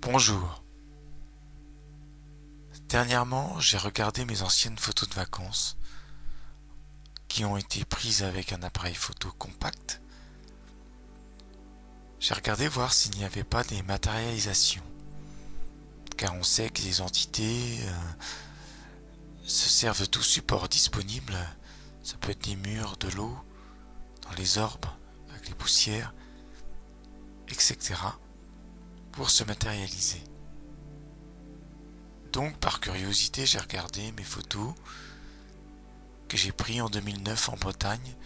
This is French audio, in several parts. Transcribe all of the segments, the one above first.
Bonjour. Dernièrement, j'ai regardé mes anciennes photos de vacances qui ont été prises avec un appareil photo compact. J'ai regardé voir s'il n'y avait pas des matérialisations, car on sait que les entités se servent de tout support disponible. Ça peut être des murs, de l'eau, dans les orbes, avec les poussières, etc. pour se matérialiser. Donc, par curiosité, j'ai regardé mes photos que j'ai prises en 2009 en Bretagne,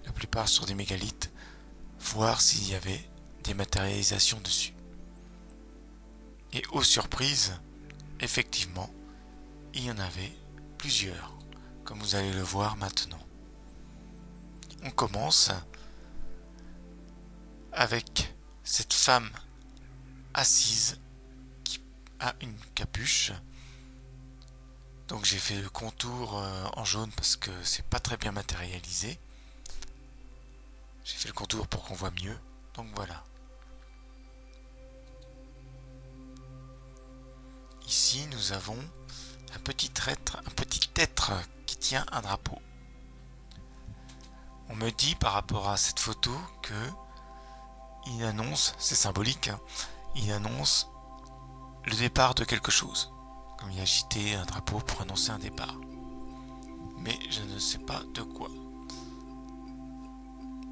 la plupart sur des mégalithes, voir s'il y avait des matérialisations dessus. Et aux surprises, effectivement, il y en avait plusieurs, comme vous allez le voir maintenant. On commence avec cette femme assise qui a une capuche. Donc j'ai fait le contour en jaune parce que c'est pas très bien matérialisé. J'ai fait le contour pour qu'on voit mieux. Donc voilà. Ici nous avons un petit être qui tient un drapeau. On me dit par rapport à cette photo que il annonce, c'est symbolique, hein, il annonce le départ de quelque chose. Comme il agitait un drapeau pour annoncer un départ. Mais je ne sais pas de quoi.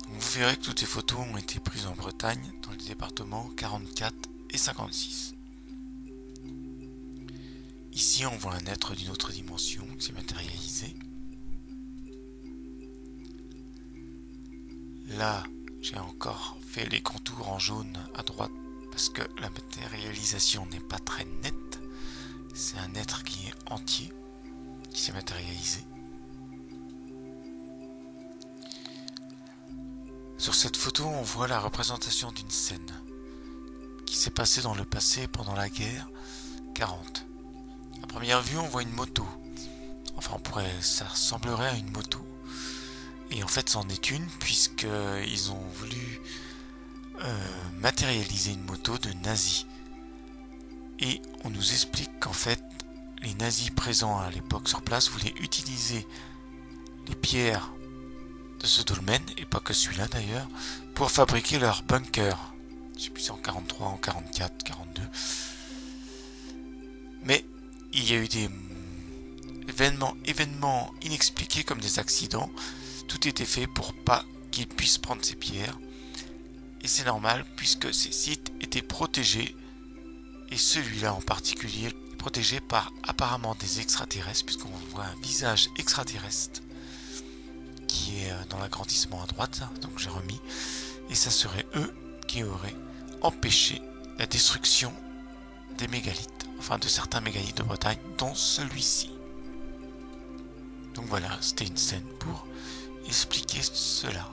Vous verrez que toutes les photos ont été prises en Bretagne, dans les départements 44 et 56. Ici, on voit un être d'une autre dimension qui s'est matérialisé. Là, j'ai encore fait les contours en jaune à droite parce que la matérialisation n'est pas très nette. C'est un être qui est entier, qui s'est matérialisé. Sur cette photo, on voit la représentation d'une scène qui s'est passée dans le passé pendant la guerre 40. À première vue, on voit une moto. Enfin, ça ressemblerait à une moto. Et en fait, c'en est une, puisqu'ils ont voulu matérialiser une moto de nazis. Et on nous explique qu'en fait, les nazis présents à l'époque sur place voulaient utiliser les pierres de ce dolmen, et pas que celui-là d'ailleurs, pour fabriquer leur bunker. Je sais plus si c'est en 43, en 44, 42. Mais il y a eu des événements inexpliqués comme des accidents. Tout était fait pour pas qu'ils puissent prendre ces pierres. Et c'est normal puisque ces sites étaient protégés. Et celui-là en particulier est protégé par apparemment des extraterrestres, puisqu'on voit un visage extraterrestre qui est dans l'agrandissement à droite, donc j'ai remis, et ça serait eux qui auraient empêché la destruction des mégalithes, enfin de certains mégalithes de Bretagne, dont celui-ci. Donc voilà, c'était une scène pour expliquer cela.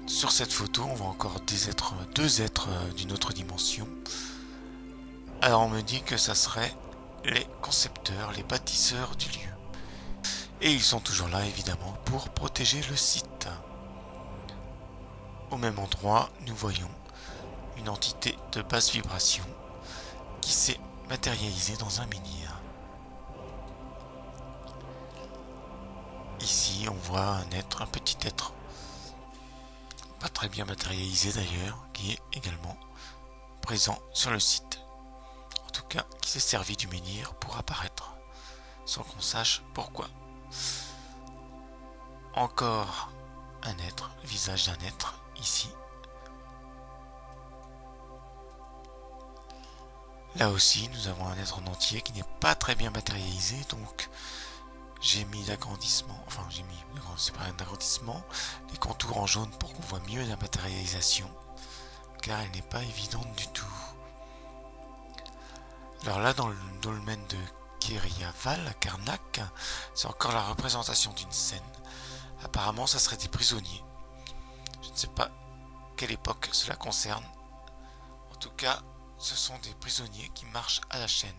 Sur cette photo, on voit encore deux êtres d'une autre dimension. Alors on me dit que ça serait les concepteurs, les bâtisseurs du lieu. Et ils sont toujours là évidemment pour protéger le site. Au même endroit, nous voyons une entité de basse vibration qui s'est matérialisée dans un menhir. Ici, on voit un petit être, pas très bien matérialisé d'ailleurs, qui est également présent sur le site. En tout cas, qui s'est servi du menhir pour apparaître, sans qu'on sache pourquoi. Encore un être, le visage d'un être, ici. Là aussi, nous avons un être en entier qui n'est pas très bien matérialisé, donc j'ai mis l'agrandissement, c'est pas un agrandissement, les contours en jaune pour qu'on voit mieux la matérialisation, car elle n'est pas évidente du tout. Alors là, dans le dolmen de Kériaval, à Carnac, c'est encore la représentation d'une scène. Apparemment, ça serait des prisonniers. Je ne sais pas quelle époque cela concerne. En tout cas, ce sont des prisonniers qui marchent à la chaîne.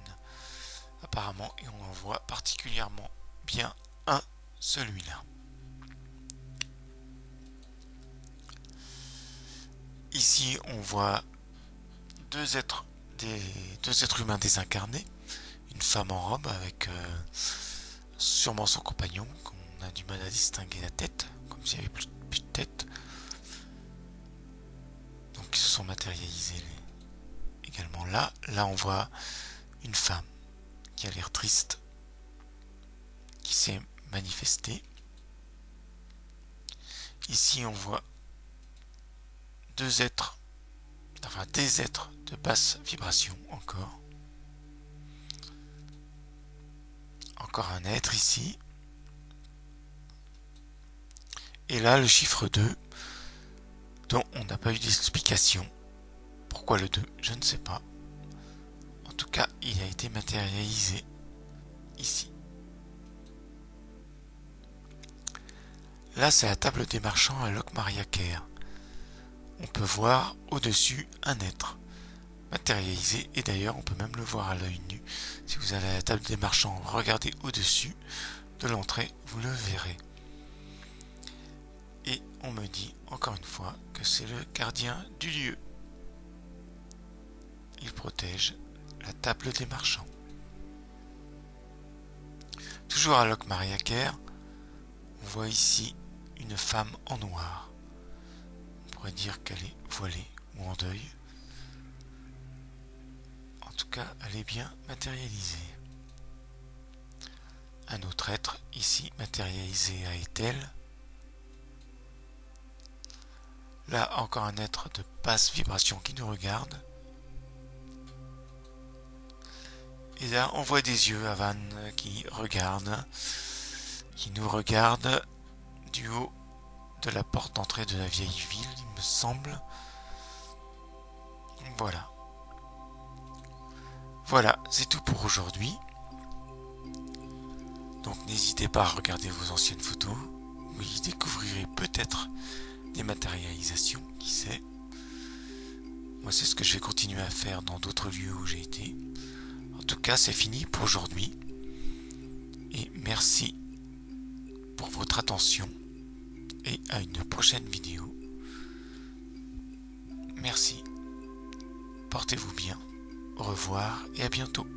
Apparemment, et on en voit particulièrement bien un, celui-là. Ici, Ici, on voit deux êtres humains désincarnés. Une femme en robe avec sûrement son compagnon, qu'on a du mal à distinguer la tête, comme s'il n'y avait plus de tête. Donc ils se sont matérialisés également là. Là, on voit une femme qui a l'air triste, qui s'est manifestée. Ici, on voit des êtres de basse vibration encore. Encore un être ici. Et là, le chiffre 2, dont on n'a pas eu d'explication. Pourquoi le 2? Je ne sais pas. En tout cas, il a été matérialisé ici. Là, c'est la table des marchands à Locmariaker. On peut voir au-dessus un être matérialisé, et d'ailleurs on peut même le voir à l'œil nu. Si vous allez à la table des marchands, regardez au-dessus de l'entrée, vous le verrez. Et on me dit encore une fois que c'est le gardien du lieu. Il protège la table des marchands. Toujours à Locmariaker, on voit ici une femme en noir. On pourrait dire qu'elle est voilée ou en deuil. En tout cas, elle est bien matérialisée. Un autre être ici matérialisé à Ethel. Là, encore un être de basse vibration qui nous regarde. Et là, on voit des yeux à Van qui nous regardent du haut de la porte d'entrée de la vieille ville, il me semble. Voilà. Voilà, c'est tout pour aujourd'hui. Donc n'hésitez pas à regarder vos anciennes photos. Vous y découvrirez peut-être des matérialisations, qui sait. Moi, c'est ce que je vais continuer à faire dans d'autres lieux où j'ai été. En tout cas, c'est fini pour aujourd'hui. Et merci pour votre attention. Et à une prochaine vidéo. Merci. Portez-vous bien. Au revoir et à bientôt.